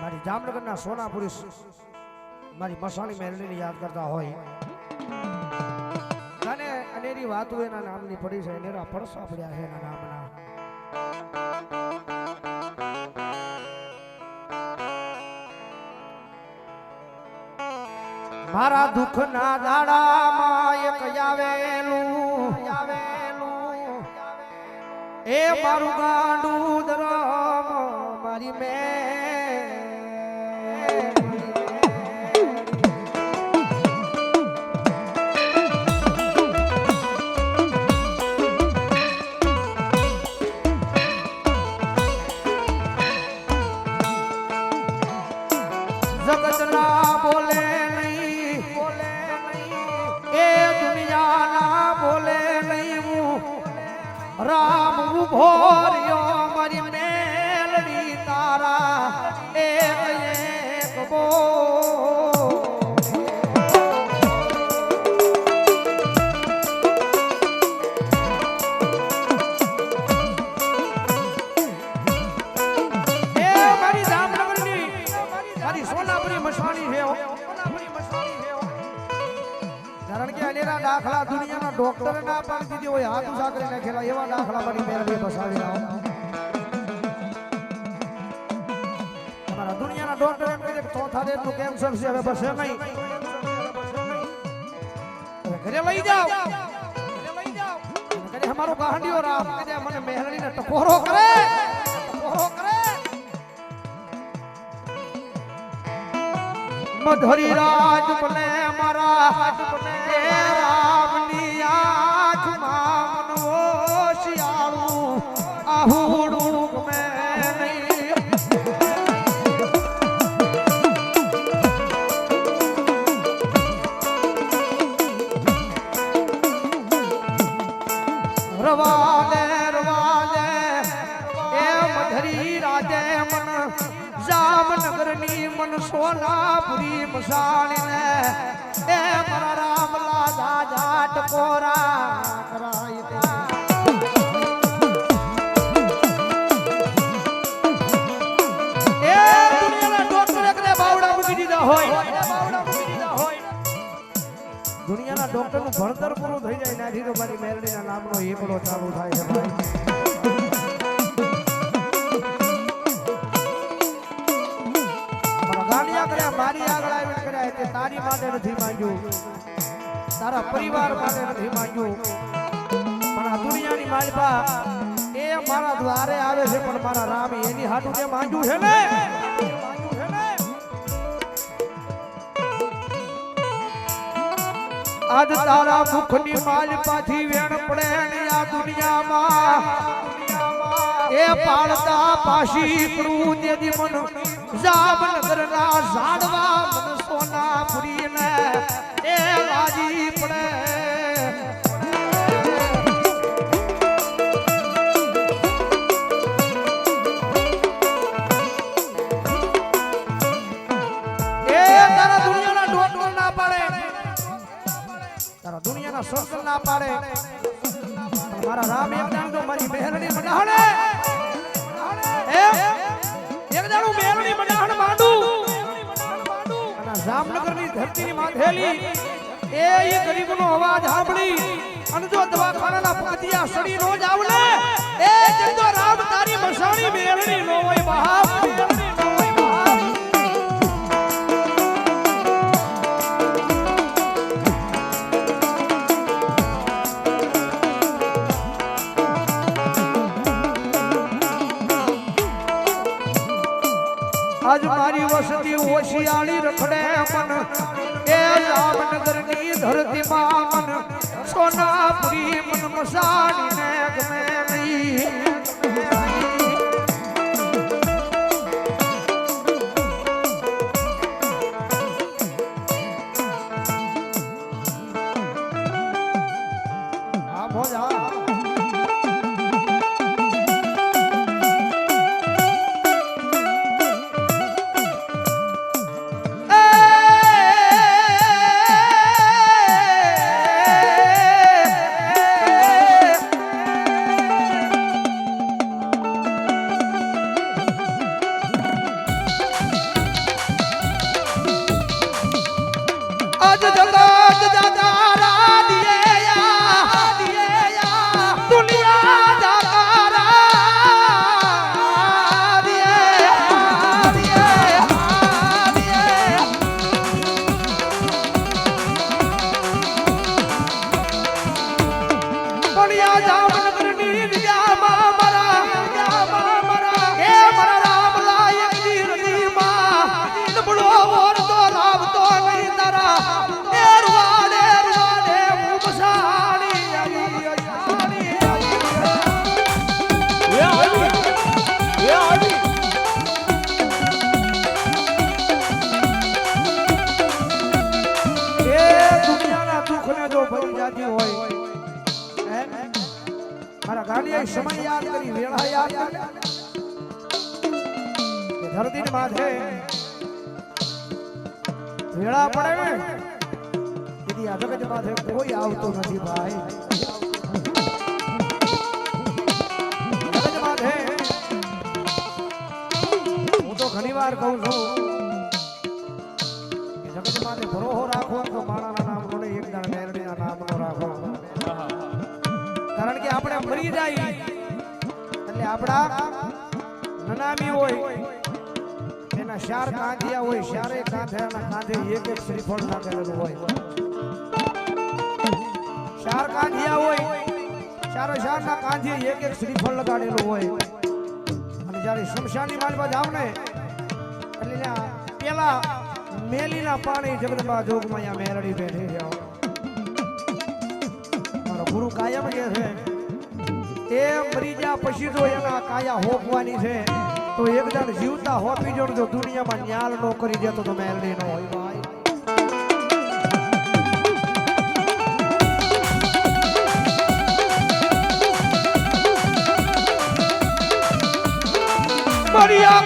મારી જામનગરના સોનાપુરી મારી મસાણી મેલડીને યાદ કરતા હોય અને અનેરી વાતો એના નામની પડી છે, અનેરા પડસા પડ્યા છે એના નામના. મારા દુઃખના દાડામાં એક આવેલું એ મારું ગાંડું ધરમ મારી જગતના બોલે નહીં એ દુનિયાના બોલે નહીં હું રામ ઉભો રહ્યો મારી મેલડી તારા એક એક બોલ. એ મારી જામનગરની મારી સોનાપુરી મસાણી છે, કારણ કે અનેરા દાખલા દુનિયાના ડોક્ટર ના પાડી દીધી હોય, હાથ ઉસા કરી નાખેલા એવા દાખલા મારી મેળવી બસાવી લાવો. તમારા દુનિયાના ડોક્ટર એમ કહે કે ચોથા દેશનું કેન્સર છે, હવે બસે નહીં, ઘરે લઈ જાઓ. કહે અમારો ગાંડીઓ રામ કહે મને મેહરણીને ટકોરો કરે. મધરી રાજ બને મારા રામની આંખમાં મનવો શિયાળું આહુડું ગમે નહીં. રવાલે એ મધરી રાજે મન જામનગરની મન સોનાપુરી મસાણીને એ મારા રામલા દાદા ટકોરા કરાય દે. એ દુનિયાના ડોક્ટર એકને બાવડા મૂકી દીધા હોય, દુનિયાના ડોક્ટરનું ભણતર પૂરું થઈ જાય નાથી તો મારી મેલડીના નામનો એકડો ચાલુ થાય છે ભાઈ. મારી આગળ આવીને કર્યા તે તારી માટે નથી માંગ્યું, તારા પરિવાર માટે નથી માંગ્યું, પણ આ દુનિયાની માલપા એ મારા દ્વારે આવે છે, પણ મારા રામ એની હાટું તે માંગ્યું છે ને. આજ તારા મુખની માલપાથી વેણ પડે ને આ દુનિયામાં એ પાળતા પાશી પડું તેદી મન જામનગરના ઝાડવા મન સોનાપુરી ને એ લાજી પડે. એ તારા દુનિયાના ડોક્ટર ના પાડે, તારા દુનિયાના સર્જન ના પાડે, મારા રામ એક દાણ તો મારી મેહરણી મડાહણે એક દાણું મેલડી મડાહણ માંડું અને જામનગરની ધરતીની માથેલી એ ગરીબનો અવાજ સાંભળી અને જો દવાખાનાના પાટિયા સડી નો જાવ ને એ જતો રામ તારી મસાણી મેલડી નો હોય બાપ. આજ મારી વસતી ઓશિયાળી રખડે મન એ જામનગરની ધરતીમાં મન સોનાપુરી મન મસાણીને ગમે નહીં. આ ભોજા યાદ કે ધરતીની માથે વેળા પડે ને તેથી આ જગત માથે કોઈ આવતો નથી ભાઈ જગત માથે હું તો ઘણી વાર કહું છું કે જગત માથે ભરોસો રાખો તો માણાના નામનો ને એક દાણા મેરડીના નામનો રાખો કારણ કે આપણે મરી જાય એટલે આપણા નનામી હોય એના ચાર કાંધિયા હોય ચારે કાંધિયાના કાંધે એક એક શ્રીફળ નાખેલું હોય ચાર કાંધિયા હોય ચારે ચારના કાંધે એક એક શ્રીફળ લગાડેલું હોય અને જ્યારે શમશાનની માલમાં જાવ ને એટલે પેલા મેલીના પાણી જગદંબા જોગમાં અહીંયા મેરડી બેઠી જાઓ મારો ગુરુ કાયમ કહે છે એ મરી જા પછી જો એના કાયા હોપવાની છે તો એક જણ જીવતા હોપી જો જો દુનિયામાં ન્યાલ નો કરી દે તો મેરડી નો હોય ભાઈ મરિયા